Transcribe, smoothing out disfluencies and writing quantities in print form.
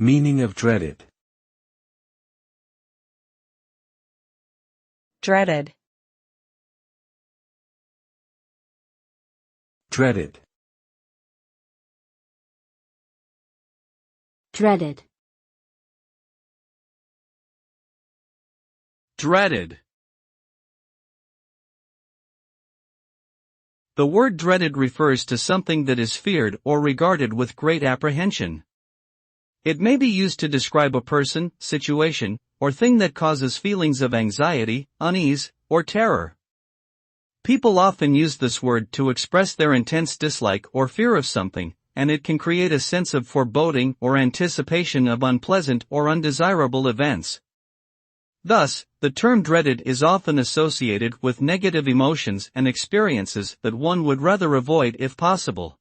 Meaning of dreaded. Dreaded. Dreaded. Dreaded. Dreaded. The word dreaded refers to something that is feared or regarded with great apprehension. It may be used to describe a person, situation, or thing that causes feelings of anxiety, unease, or terror. People often use this word to express their intense dislike or fear of something, and it can create a sense of foreboding or anticipation of unpleasant or undesirable events. Thus, the term dreaded is often associated with negative emotions and experiences that one would rather avoid if possible.